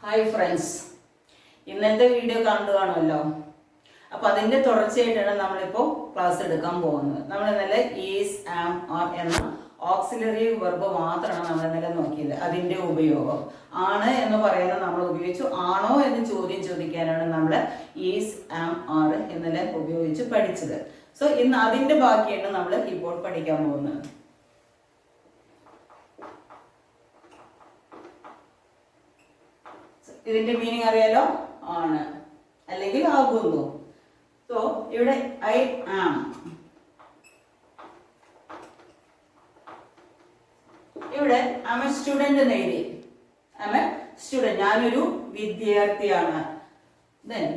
Hi friends, ഇന്നത്തെ video കണ്ടു കാണുമല്ലോ. അപ്പോൾ അതിൻ്റെ തുടർച്ചയായിട്ടാണ് നമ്മളിപ്പോൾ ക്ലാസ് എടുക്കാൻ പോകുന്നത്. നമ്മൾ ഇന്നലെ ഈസ്, ആം, ആർ എന്ന ഓക്സിലറി വെർബ് മാത്രമാണ് നമ്മൾ ഇന്നലെ നോക്കിയത്. അതിൻ്റെ ഉപയോഗം ആണ് എന്ന് പറയുന്നത് നമ്മൾ ഉപയോഗിച്ചു. ആണോ എന്ന് ചോദ്യം ചോദിക്കാനാണ് നമ്മൾ ഈസ്, ആം, ആർ ഇന്നലെ ഉപയോഗിച്ച് പഠിച്ചത്. സോ ഇന്ന് അതിൻ്റെ ബാക്കിയാണ് നമ്മൾ ഇപ്പോൾ പഠിക്കാൻ പോകുന്നത്. ഇതിന്റെ മീനിങ് അറിയാലോ, ആണ് അല്ലെങ്കിൽ ആകുന്നു. സോ ഇവിടെ ഐ ആം, ഇവിടെ ഐ എം എ സ്റ്റുഡന്റ് എന്ന് എഴുതി. ഐ എം എ സ്റ്റുഡന്റ്, ഞാനൊരു വിദ്യാർത്ഥിയാണ്. Then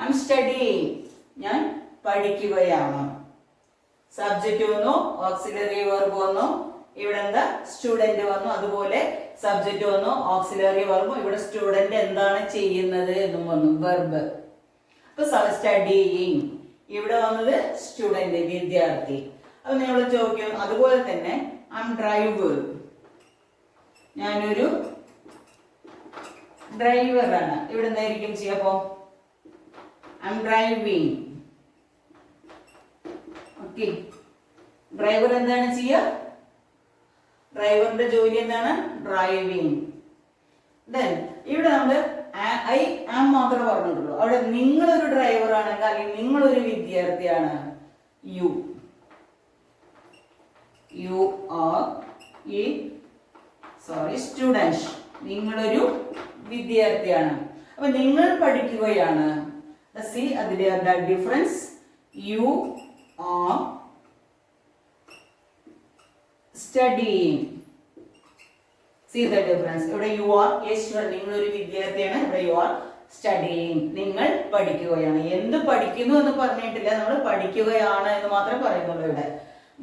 ഐ എം സ്റ്റഡിയിങ്, ഞാൻ പഠിക്കുകയാണ്. സബ്ജക്റ്റ് വന്നു, ഓക്സിലറി വെർബ് വന്നു, ഇവിടെ എന്താ സ്റ്റുഡന്റ് വന്നു. അതുപോലെ സബ്ജക്റ്റ് വന്നു, ഓക്സിലറി വെർബ്, ഇവിടെ സ്റ്റുഡന്റ് എന്താണ് ചെയ്യുന്നത് എന്നും വന്നു, വെർബ്. അപ്പൊ സ്റ്റഡിയിങ്, ഇവിടെ വന്നത് സ്റ്റുഡന്റ് വിദ്യാർത്ഥി. അപ്പൊ നിങ്ങൾ ചോദിക്കും, അതുപോലെ തന്നെ ഐ എം ഡ്രൈവർ, ഞാനൊരു ഡ്രൈവറാണ്. ഇവിടെ എന്തായിരിക്കും ചെയ്യപ്പോ ഐ എം ഡ്രൈവിംഗ്. ഡ്രൈവർ എന്താണ് ചെയ്യുക? ഡ്രൈവറിന്റെ ജോലി എന്താണ്? ഡ്രൈവിംഗ്. ദെൻ ഇവിടെ നമ്മള് ഐ ആം മാത്രമേ പറഞ്ഞിട്ടുള്ളൂ. അവിടെ നിങ്ങളൊരു ഡ്രൈവർ ആണെങ്കിൽ അല്ലെങ്കിൽ നിങ്ങളൊരു വിദ്യാർത്ഥിയാണ്, യു ആർ സ്റ്റുഡൻറ്. നിങ്ങളൊരു വിദ്യാർത്ഥിയാണ്. അപ്പൊ നിങ്ങൾ പഠിക്കുകയാണ്. സി അതിന്റെ difference. You are studying. See the difference. ഇവിടെ you are a student, നിങ്ങൾ ഒരു വിദ്യാർത്ഥിയാണ്. ഇവിടെ you are studying, നിങ്ങൾ പഠിക്കുകയാണ്. എന്ത് പഠിക്കുന്നു എന്ന് പറഞ്ഞിട്ടില്ല, നമ്മൾ പഠിക്കുകയാണ് എന്ന് മാത്രമേ പറയുന്നുള്ളൂ ഇവിടെ.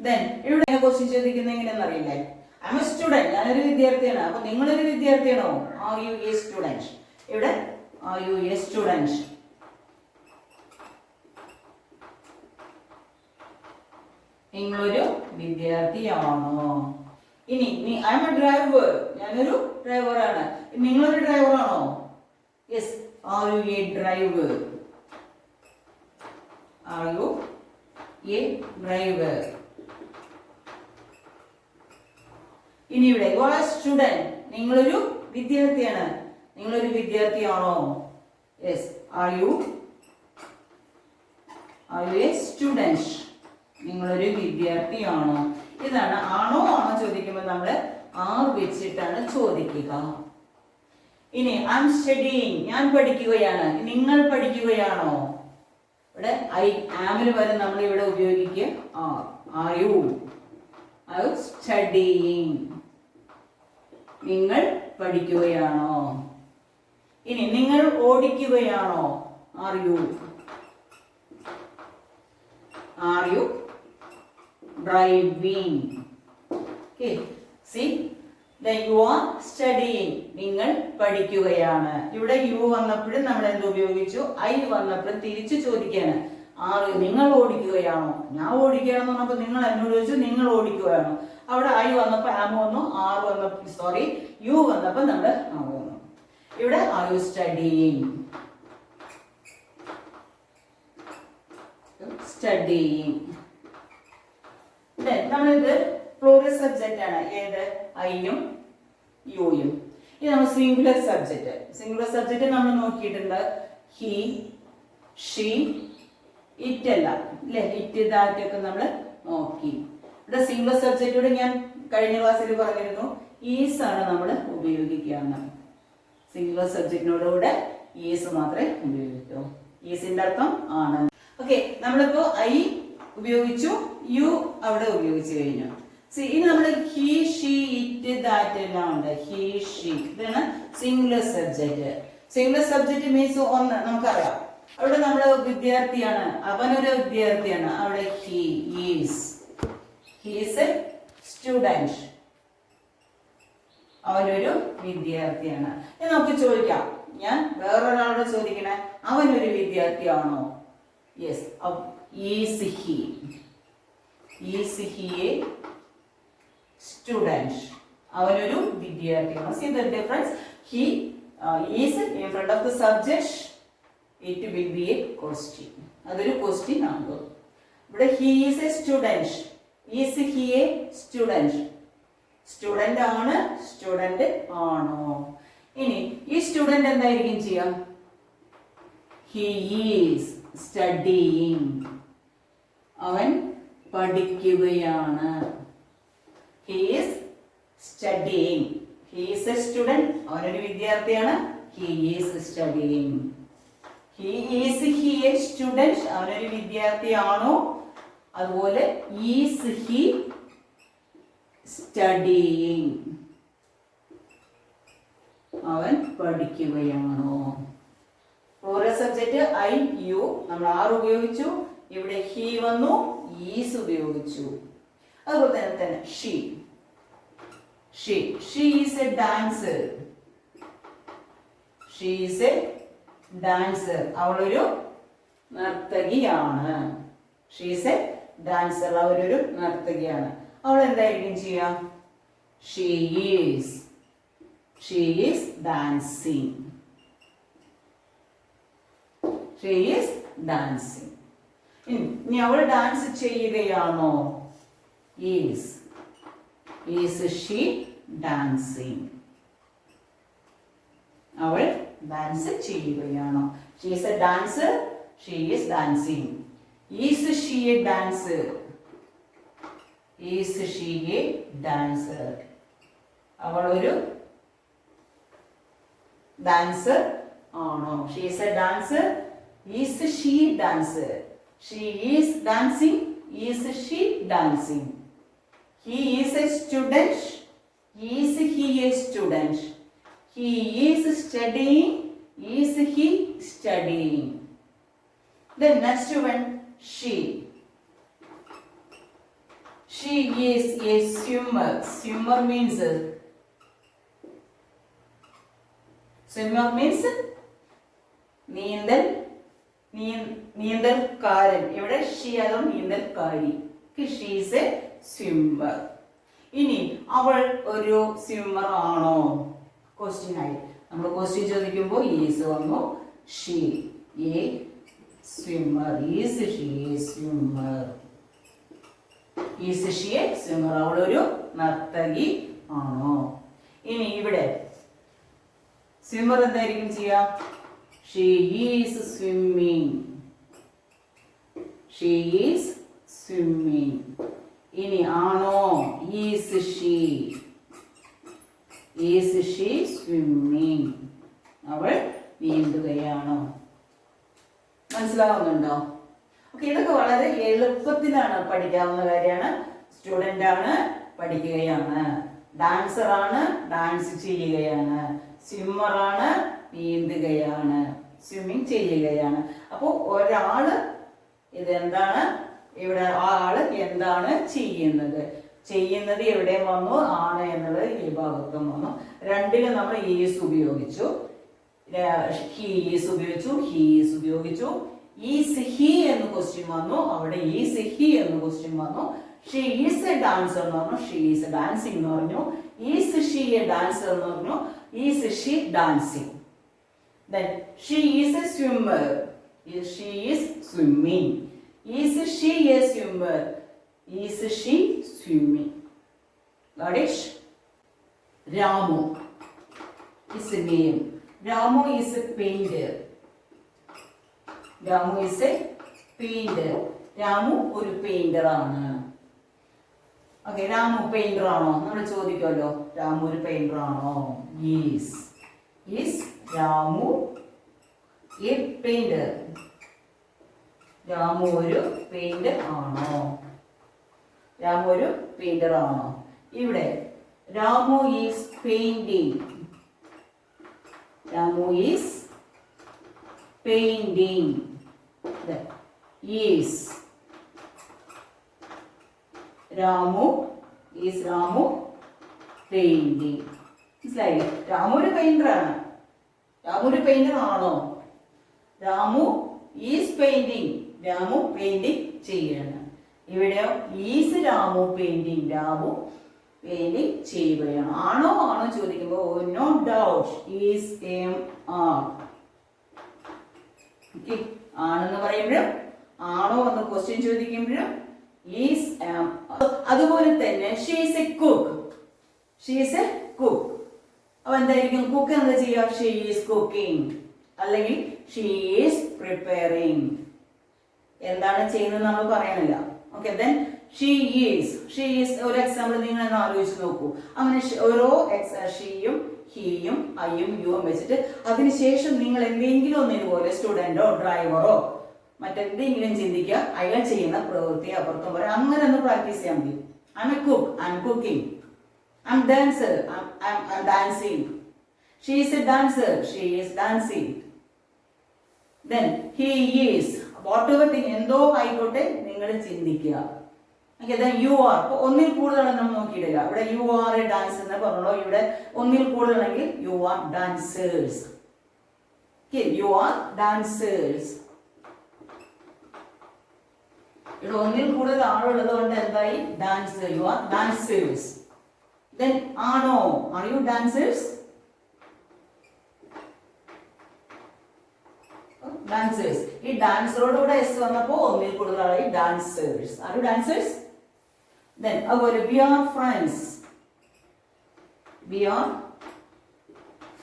Then ഇവിടെ ക്വസ്റ്റ്യൻ ചോദിക്കുന്നത് എങ്ങനെയെന്ന് അറിയില്ലേ? I am a student, ഞാനൊരു വിദ്യാർത്ഥിയാണ്. അപ്പൊ നിങ്ങളൊരു വിദ്യാർത്ഥിയാണോ? Are you a student? ഇവിടെ are you a student? നിങ്ങളൊരു വിദ്യാർത്ഥിയാണോ? ഇനി ഐ എം എ ഡ്രൈവർ, ഞാനൊരു ഡ്രൈവറാണ്. നിങ്ങളൊരു ഡ്രൈവറാണോ? Yes. Are you a driver? Are you a driver? ഇനി ഇവിടെ യു ആർ എ സ്റ്റുഡന്റ്, നിങ്ങളൊരു വിദ്യാർത്ഥിയാണ്. നിങ്ങളൊരു വിദ്യാർത്ഥിയാണോ? Yes. Are you a student? നിങ്ങളൊരു വിദ്യാർത്ഥിയാണോ? ഇതാണ് ആണോ ആണോ ചോദിക്കുമ്പോൾ നമ്മൾ ആർ വെച്ചിട്ടാണ് ചോദിക്കുക. ഇനി ഐ എം സ്റ്റഡിയിങ്, ഞാൻ പഠിക്കുകയാണ്. നിങ്ങൾ പഠിക്കുകയാണോ? ഇവിടെ ഐ ആമിന് പകരം നമ്മൾ ഇവിടെ ഉപയോഗിക്കുക ആർ. Are you studying? നിങ്ങൾ പഠിക്കുകയാണോ? ഇനി നിങ്ങൾ ഓടിക്കുകയാണോ? Are you driving? Okay, see, then you are studying, നിങ്ങൾ പഠിക്കുകയാണ്. ഇവിടെ യു വന്നപ്പോഴും നമ്മൾ എന്ത് ഉപയോഗിച്ചു? ഐ വന്നപ്പോഴും തിരിച്ചു ചോദിക്കുകയാണ്. നിങ്ങൾ ഓടിക്കുകയാണോ? ഞാൻ ഓടിക്കുകയാണെന്ന് പറഞ്ഞപ്പോൾ നിങ്ങൾ എന്നോട് ചോദിച്ചു നിങ്ങൾ ഓടിക്കുകയാണോ? അവിടെ ഐ വന്നപ്പോൾ ആം വന്നു, ആർ വന്നപ്പോൾ യു വന്നപ്പോൾ നമ്മൾ ആർ വന്നു. ഇവിടെ ആർ യു സ്റ്റഡിയിങ്? സ്റ്റഡിയിങ്. നമ്മളിത് പ്ലൂറൽ സബ്ജക്റ്റ് ആണ്. ഏത്? ഐയും യുയും. ഇത് നമ്മൾ സിംഗുലർ സബ്ജക്റ്റ്. സിംഗുലർ സബ്ജക്റ്റ് നമ്മൾ നോക്കിയിട്ടുണ്ട്. ഹി, ഷീ, ഇറ്റ് എല്ലാം അല്ലെ, ഇറ്റ് ദാറ്റ് ഒക്കെ നമ്മൾ നോക്കി. ഇവിടെ സിംഗുലർ സബ്ജക്റ്റോട് ഞാൻ കഴിഞ്ഞ ക്ലാസ്സിൽ പറഞ്ഞിരുന്നു ഈസ് ആണ് നമ്മൾ ഉപയോഗിക്കുക. സിംഗുലർ സബ്ജക്റ്റിനോടുകൂടെ ഈസ് മാത്രമേ ഉപയോഗിക്കൂ. ഈസിന്റെ അർത്ഥം ആണ്. ഓക്കെ, നമ്മളിപ്പോ ഐ ഉപയോഗിച്ചു, യു അവിടെ ഉപയോഗിച്ചു കഴിഞ്ഞു. ഇനി നമ്മൾ ഹി, ഷീ, ഇറ്റ്, ദാറ്റ് എല്ലാം ഉണ്ട്. ഹി, ഷീ, ഇതാണ് singular subject. Singular subject means ഒന്ന് നമുക്കറിയാം. അവിടെ നമ്മൾ വിദ്യാർത്ഥിയാണ്, അവനൊരു വിദ്യാർത്ഥിയാണ്. അവിടെ ഹി ഈസ് എ സ്റ്റുഡന്റ്, അവനൊരു വിദ്യാർത്ഥിയാണ്. നമുക്ക് ചോദിക്കാം, ഞാൻ വേറൊരാളോട് ചോദിക്കണേ, അവനൊരു വിദ്യാർത്ഥിയാണോ? Yes. Is he? Is he a student? അവനൊരു വിദ്യാർത്ഥിയാണ്. See the difference. He is in front of the subject. It will be a question. അതൊരു ക്വസ്റ്റ്യൻ ആണ്. ഇവിടെ he is a student. Is he a student? Student ആണ്, student ആണോ? ഇനി ഈ student എന്തായിരിക്കും ചെയ്യാം? He is studying. അവൻ പഠിക്കുകയാണ്. He is studying. He is a student. അവനൊരു വിദ്യാർത്ഥിയാണ്. He is studying. Is he a student? അവനൊരു വിദ്യാർത്ഥിയാണോ? അതുപോലെ is he studying? അവൻ പഠിക്കുകയാണോ? പ്ലൂറൽ സബ്ജക്റ്റ് ഐ യു, നമ്മൾ ആർ ഉപയോഗിച്ചു. ഇവിടെ ഹി വന്നു, ഈസ് ഉപയോഗിച്ചു. അതുപോലെ തന്നെ she is a dancer. She is a dancer. അവളൊരു നർത്തകിയാണ്. She is a dancer. അവരൊരു നർത്തകിയാണ്. അവൾ എന്തായിരിക്കും ചെയ്യാം? She is dancing. She is dancing. ഇനി അവൾ ഡാൻസ് ചെയ്യുകയാണോ? Is she dancing? അവൾ ഡാൻസ് ചെയ്യുകയാണോ? She is a dancer. She is dancing. Is she a dancer? Is she a dancer? അവൾ ഒരു ഡാൻസർ ആണോ? She is a dancer. Is she dancer? She is dancing. Is she dancing? He is a student. Is he a student? He is studying. Is he studying? The next one, she. She is a swimmer. Swimmer means നീന്തൽക്കാരൻ. ഇവിടെ she അതോ നീന്തൽക്കാരി. She is a swimmer. ഇനി അവൾ ഒരു swimmer ആണോ? Question ആയി. നമ്മൾ question ചോദിക്കുമ്പോൾ is വന്നു. She A swimmer. Is she A swimmer? Is she A swimmer? അവളൊരു നർത്തകി ആണോ? ഇനി ഇവിടെ സ്വിമ്മർ എന്തായിരിക്കും ചെയ്യാം? She is swimming. She is swimming. ഇനി ആണോ? Is she swimming? അവൾ നീന്തുകയാണോ? മനസ്സിലാവുന്നുണ്ടോ? ഓക്കെ, ഇതൊക്കെ വളരെ എളുപ്പത്തിലാണ് പഠിക്കാവുന്ന കാര്യമാണ്. സ്റ്റുഡന്റ് ആണ്, പഠിക്കുകയാണ്. ഡാൻസർ ആണ്, ഡാൻസ് ചെയ്യുകയാണ്. സ്വിമ്മർ ആണ്, നീന്തുകയാണ്. സ്വിമ്മിങ് ചെയ്യുകയാണ്. അപ്പോൾ ഒരാള് ഇതെന്താണ്? ഇവിടെ ആ ആള് എന്താണ് ചെയ്യുന്നത് എവിടെ വന്നു? ആണ് എന്നുള്ളത് ഈ ഭാഗത്തും വന്നു. രണ്ടിലും നമ്മൾ ഈസ് ഉപയോഗിച്ചു. ഹി ഈസ് ഉപയോഗിച്ചു. ഹി ഈസ് ഉപയോഗിച്ചു. ഈസ് ഹി എന്ന് ക്വസ്റ്റ്യൻ വന്നു. അവിടെ ഈസ് ഹി എന്ന് ക്വസ്റ്റ്യൻ വന്നു. ഷീ ഈസ് എ ഡാൻസർ എന്ന് പറഞ്ഞു. ഷീ ഈസ് ഡാൻസിങ് എന്ന് പറഞ്ഞു. ഈസ് ഷീ എ ഡാൻസർ എന്ന് പറഞ്ഞു. Is she dancing? Then she is a swimmer. She is swimming. Is she a swimmer? Is she swimming? Got it? Ramu is a name. Ramu is a painter. Ramu is a painter. Ramu ഒരു painter ആണ്. Okay, Ramu painter ആണോ? നമ്മൾ ചോദിക്കുമല്ലോ, രാമു ഒരു painter ആണോ? Is Ramu a painter? Ramu ഒരു painter ആണോ? രാമു ഒരു പെയിന്റർ ആണോ? ഇവിടെ Ramu is painting. Ramu is painting. Is Ramu painting. മനസ്സിലായി? രാമു ഒരു പെയിന്റർ ആണ്. രാമു ഒരു പെയിന്റർ ആണോ? Ramu is painting. Ramu painting ചെയ്യാണ്. ഇവിടെയോ is Ramu painting, Ramu painting ചെയ്യുകയാണ്. ആണോ ആണോ ചോദിക്കുമ്പോൾ no doubt is are. Okay, ആണെന്ന് പറയുമ്പോഴും ആണോ എന്ന് ക്വസ്റ്റ്യൻ ചോദിക്കുമ്പോഴും ഈസ് ആം. അതുപോലെ തന്നെ she's a cook, she's a cook. അപ്പൊ എന്തായിരിക്കും കുക്ക് എന്താ ചെയ്യുക? ഷീ ഈസ് കുക്കിംഗ് അല്ലെങ്കിൽ ഷീ ഈസ് പ്രിപ്പയറിംഗ്. എന്താണ് ചെയ്യുന്നത് നമ്മൾ പറയാനില്ല. ഓക്കെ, ദെൻ ഷീ ഈസ് ഒരു എക്സാമ്പിൾ നിങ്ങൾ ആലോചിച്ച് നോക്കൂ. അങ്ങനെ ഓരോ ഷീയും ഹീയും ഐയും യുവും വെച്ചിട്ട് അതിനുശേഷം നിങ്ങൾ എന്തെങ്കിലും ഒന്നിനുപോലെ സ്റ്റുഡന്റോ ഡ്രൈവറോ മറ്റെന്തെങ്കിലും ചിന്തിക്കുക, അയാൾ ചെയ്യുന്ന പ്രവൃത്തി അപ്പുറത്തും പറയാം. അങ്ങനെ ഒന്ന് പ്രാക്ടീസ് ചെയ്യാൻ മതി. I M A cook, I M cooking. I'm dancer. I'm dancing. She is a dancer. She is dancing. Then he is. Whatever thing എന്തോ ആയിക്കോട്ടെ നിങ്ങൾ ചിന്തിക്കുക. Okay, then you are. അപ്പോൾ ഒന്നിൽ കൂടുതലാണ് നമ്മൾ നോക്കിയിട്ടില്ല. ഇവിടെ you are a dancer എന്ന് പറഞ്ഞല്ലോ. ഇവിടെ ഒന്നിൽ കൂടുതലാണെങ്കിൽ you are dancers. Okay, you are dancers. ഇവിടെ ഒന്നിൽ കൂടുതൽ ആളുള്ളത് കൊണ്ട് എന്തായി? Dancer. You are dancers. Then ആണോ? Are you dancers? Dancers. ഈ ഡാൻസറോട് കൂടെ എസ് വന്നപ്പോ ഒന്നിൽ കൂടുതലായി dancers. Are you dancers? Then അതുപോലെ we are friends. We are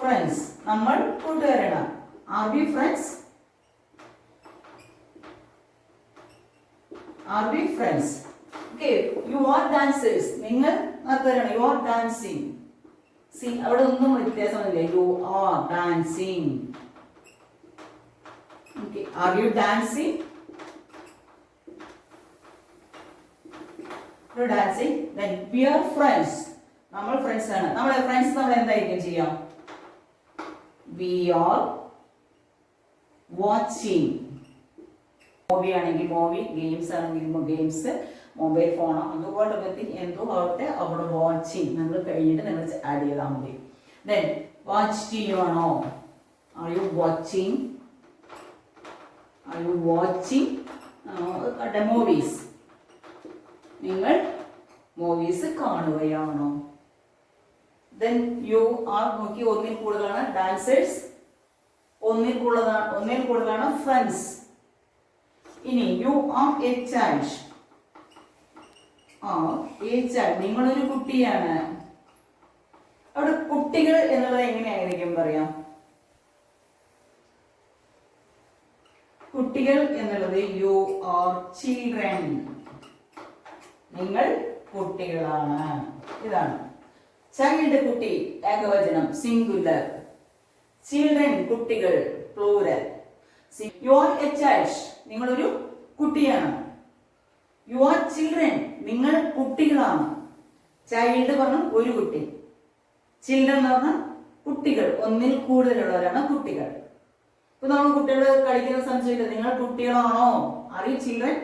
friends. നമ്മൾ കൂട്ടുകാരാണ്. Are we friends? Are we friends? Okay, you are dancers. നിങ്ങൾ നടത്തുകയാണ്. You are dancing. See, അവിടെ ഒന്നും വ്യത്യാസമില്ല. You are dancing. Okay, are you dancing? You are dancing. Then we are friends. നമ്മൾ friends ആണ്. നമ്മളെ friends നമ്മൾ എന്തായിരിക്കും ചെയ്യാം? We are watching. മൂവി ആണെങ്കിൽ മൂവി, ഗെയിംസ് ആണെങ്കിൽ ഗെയിംസ്, മൊബൈൽ ഫോണോ അതുപോലെ എന്തോ ആവട്ടെ അവിടെ വാച്ചിങ് നമ്മൾ കഴിഞ്ഞിട്ട് നിങ്ങൾ ആഡ് ചെയ്താൽ മതി. ദെൻ വാച്ച് ടി വി ആണോ? R you watching? R you watching movies? നിങ്ങൾ മൂവീസ് കാണുകയാണോ? ദെൻ യു ആർ നോക്കി ഒന്നിൽ കൂടുതലാണ് ഡാൻസേഴ്സ്, ഒന്നിൽ കൂടുതലാണ് ഫ്രണ്ട്സ്. ഇനി യു ആർ എ ചൈൽഡ്. നിങ്ങളൊരു കുട്ടിയാണ്. അവിടെ കുട്ടികൾ എന്നുള്ളത് എങ്ങനെയായിരിക്കും പറയാം? കുട്ടികൾ എന്നുള്ളത് യു ആർ ചിൽഡ്രൻ. നിങ്ങൾ കുട്ടികളാണ്. ഇതാണ് ചൈൽഡ് കുട്ടി ഏകവചനം സിംഗുലർ, ചിൽഡ്രൻ കുട്ടികൾ plural. U are a child. നിങ്ങളൊരു കുട്ടിയാണ്. You are children. നിങ്ങൾ കുട്ടികളാണ്. ചൈൽഡ് പറഞ്ഞ ഒരു കുട്ടി, ചിൽഡ്രൻ എന്ന് പറഞ്ഞ കുട്ടികൾ, ഒന്നിൽ കൂടുതലുള്ളവരാണ് കുട്ടികൾ. ഇപ്പൊ നമ്മൾ കുട്ടികൾ കളിക്കുന്ന സംശയമില്ല. നിങ്ങൾ കുട്ടികളാണോ? Are you children?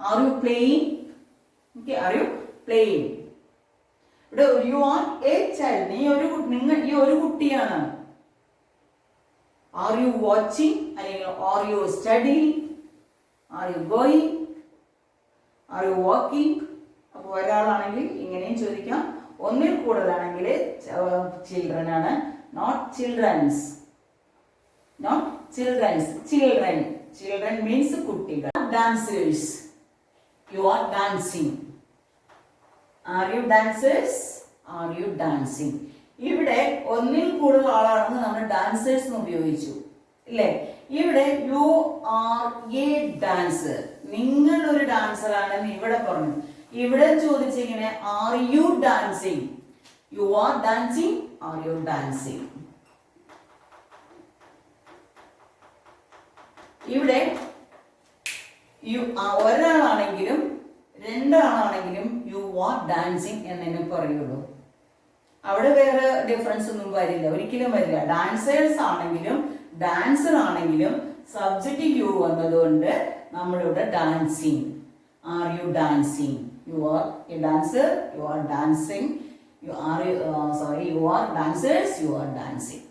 Are you playing? Okay, are you playing? ഇവിടെ യു ആർ എ ചൈൽഡ്. നിങ്ങൾ ഈ ഒരു കുട്ടിയാണ്. ആർ യു വാച്ചിങ് അല്ലെങ്കിൽ are you studying? Are you going? Are you walking? അപ്പോൾ ഒരാളാണെങ്കിൽ ഇങ്ങനെയും ചോദിക്കാം. ഒന്നിൽ കൂടുതലാണെങ്കിൽ ചിൽഡ്രൻ ആണ്. Not childrens. Not childrens. Children. Children means കുട്ടികൾ. Dancers. You are dancing. Are you dancers? Are you dancing? ഇവിടെ ഒന്നിൽ കൂടുതൽ ആളാണെന്ന് നമ്മൾ ഡാൻസേഴ്സ് ഉപയോഗിച്ചു ഇല്ലേ? ഇവിടെ യു ആർ എ ഡാൻസർ. നിങ്ങൾ ഒരു ഡാൻസർ ആണെന്ന് ഇവിടെ പറഞ്ഞു. ഇവിടെ ചോദിച്ചിങ്ങനെ are you dancing? You are dancing? Are you dancing? ഇവിടെ ഒരാളാണെങ്കിലും രണ്ടാളാണെങ്കിലും യു ആർ ഡാൻസിങ് എന്നെ പറയുള്ളൂ. അവിടെ വേറെ ഡിഫറൻസ് ഒന്നും വരില്ല, ഒരിക്കലും വരില്ല. ഡാൻസേഴ്സ് ആണെങ്കിലും ഡാൻസർ ആണെങ്കിലും സബ്ജക്റ്റ് യു വന്നതുകൊണ്ട് നമ്മളിവിടെ dancing. Are you dancing? You are A dancer. U are dancing. You R dancers. You are dancing.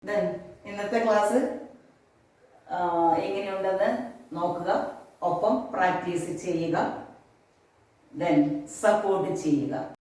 Then ഇന്നത്തെ ക്ലാസ് എങ്ങനെയുണ്ടെന്ന് നോക്കുക. ഒപ്പം പ്രാക്ടീസ് ചെയ്യുക, ദെൻ സപ്പോർട്ട് ചെയ്യുക.